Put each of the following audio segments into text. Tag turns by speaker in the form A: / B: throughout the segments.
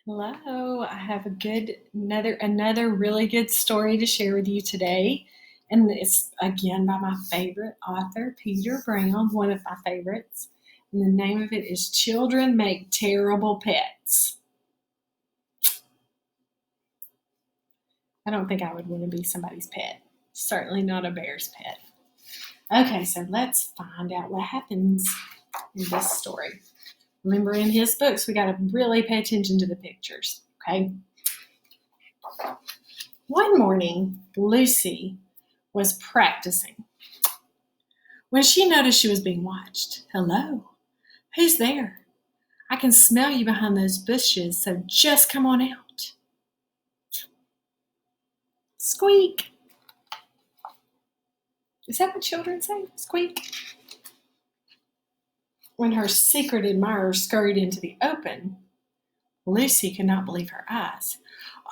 A: Hello, I have another really good story to share with you today. And it's again by my favorite author, Peter Brown, one of my favorites. And the name of it is Children Make Terrible Pets. I don't think I would want to be somebody's pet. Certainly not a bear's pet. Okay, so let's find out what happens in this story. Remember, in his books, we got to really pay attention to the pictures, okay? One morning, Lucy was practicing when she noticed she was being watched. Hello, who's there? I can smell you behind those bushes, so just come on out. Squeak. Is that what children say? Squeak. When her secret admirer scurried into the open, Lucy could not believe her eyes.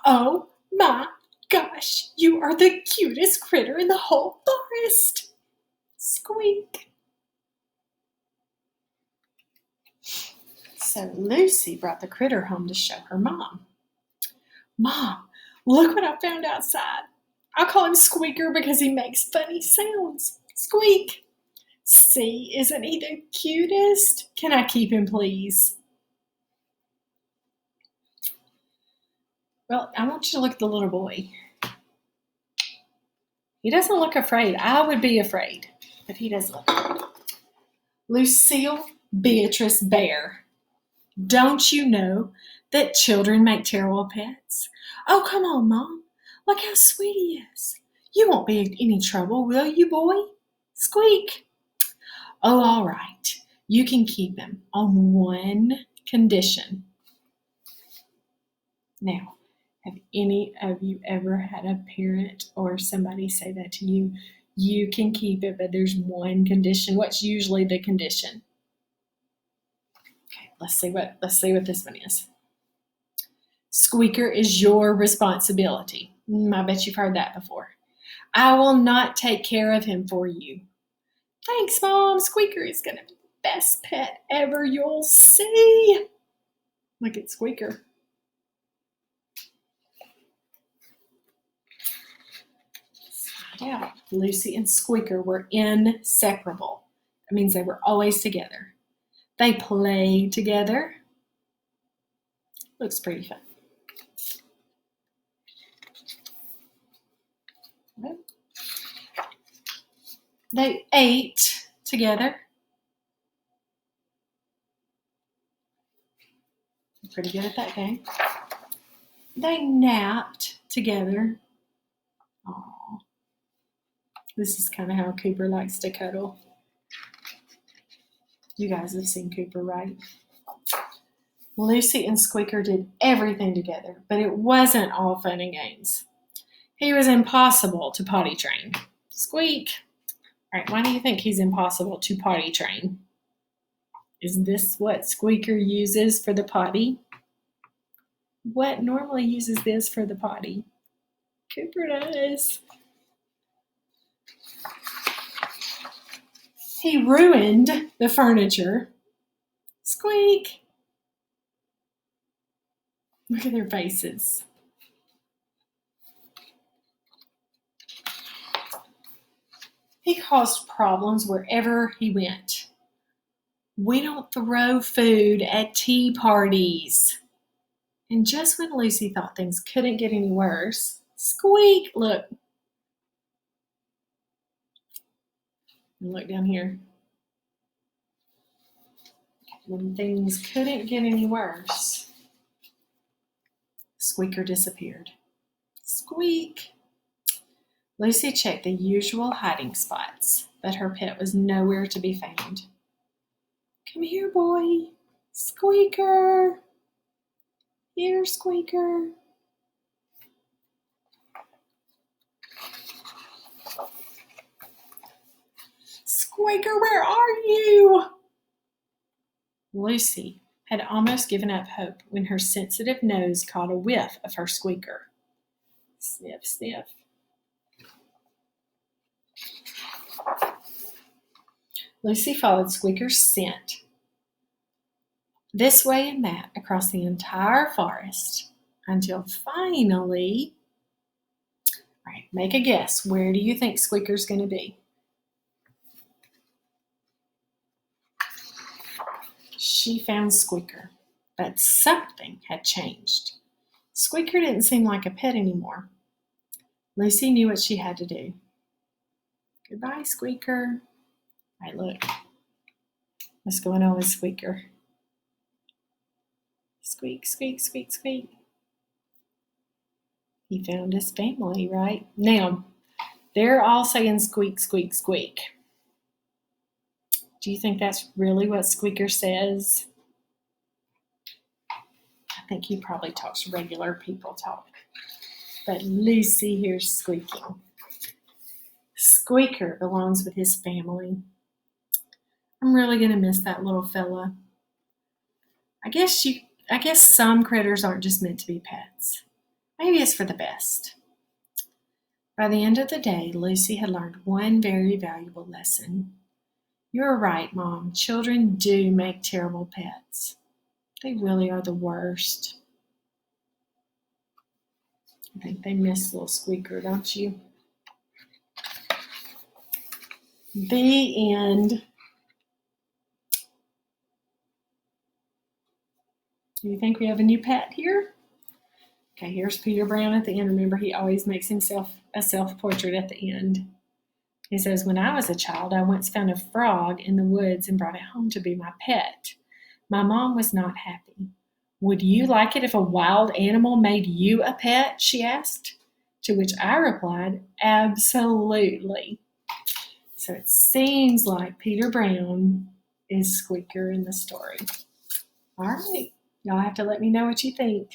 A: Oh my gosh, you are the cutest critter in the whole forest. Squeak. So Lucy brought the critter home to show her mom. Mom, look what I found outside. I call him Squeaker because he makes funny sounds. Squeak. See, isn't he the cutest? Can I keep him, please? Well, I want you to look at the little boy. He doesn't look afraid. I would be afraid, but he doesn't look afraid. Lucille Beatrice Bear, don't you know that children make terrible pets? Oh, come on, Mom. Look how sweet he is. You won't be in any trouble, will you, boy? Squeak. Oh, all right. You can keep him on one condition. Now, have any of you ever had a parent or somebody say that to you? You can keep it, but there's one condition. What's usually the condition? Okay, let's see what this one is. Squeaker is your responsibility. I bet you've heard that before. I will not take care of him for you. Thanks, Mom. Squeaker is going to be the best pet ever. You'll see. Look at Squeaker. Yeah, Lucy and Squeaker were inseparable. That means they were always together. They played together. Looks pretty fun. They ate together. Pretty good at that game. They napped together. Aww. This is kind of how Cooper likes to cuddle. You guys have seen Cooper, right? Lucy and Squeaker did everything together, but it wasn't all fun and games. He was impossible to potty train. Squeak. All right, why do you think he's impossible to potty train? Is this what Squeaker uses for the potty? What normally uses this for the potty? Cooper does. He ruined the furniture. Squeak. Look at their faces. He caused problems wherever he went. We don't throw food at tea parties. And just when Lucy thought things couldn't get any worse, Squeak, look. And look down here. When things couldn't get any worse, Squeaker disappeared. Squeak. Lucy checked the usual hiding spots, but her pet was nowhere to be found. Come here, boy. Squeaker. Here, Squeaker. Squeaker, where are you? Lucy had almost given up hope when her sensitive nose caught a whiff of her Squeaker. Sniff, sniff. Lucy followed Squeaker's scent this way and that across the entire forest until finally, all right, make a guess. Where do you think Squeaker's going to be? She found Squeaker, but something had changed. Squeaker didn't seem like a pet anymore. Lucy knew what she had to do. Goodbye, Squeaker. All right, look. What's going on with Squeaker? Squeak, squeak, squeak, squeak. He found his family, right? Now, they're all saying squeak, squeak, squeak. Do you think that's really what Squeaker says? I think he probably talks regular people talk. But Lucy hears squeaking. Squeaker belongs with his family. I'm really going to miss that little fella. I guess some critters aren't just meant to be pets. Maybe it's for the best. By the end of the day, Lucy had learned one very valuable lesson. You're right, Mom. Children do make terrible pets. They really are the worst. I think they miss little Squeaker, don't you? The end. Do you think we have a new pet here? Okay, here's Peter Brown at the end. Remember, he always makes himself a self-portrait at the end. He says, when I was a child, I once found a frog in the woods and brought it home to be my pet. My mom was not happy. Would you like it if a wild animal made you a pet? She asked. To which I replied, absolutely. So it seems like Peter Brown is Squeaker in the story. All right. Y'all have to let me know what you think.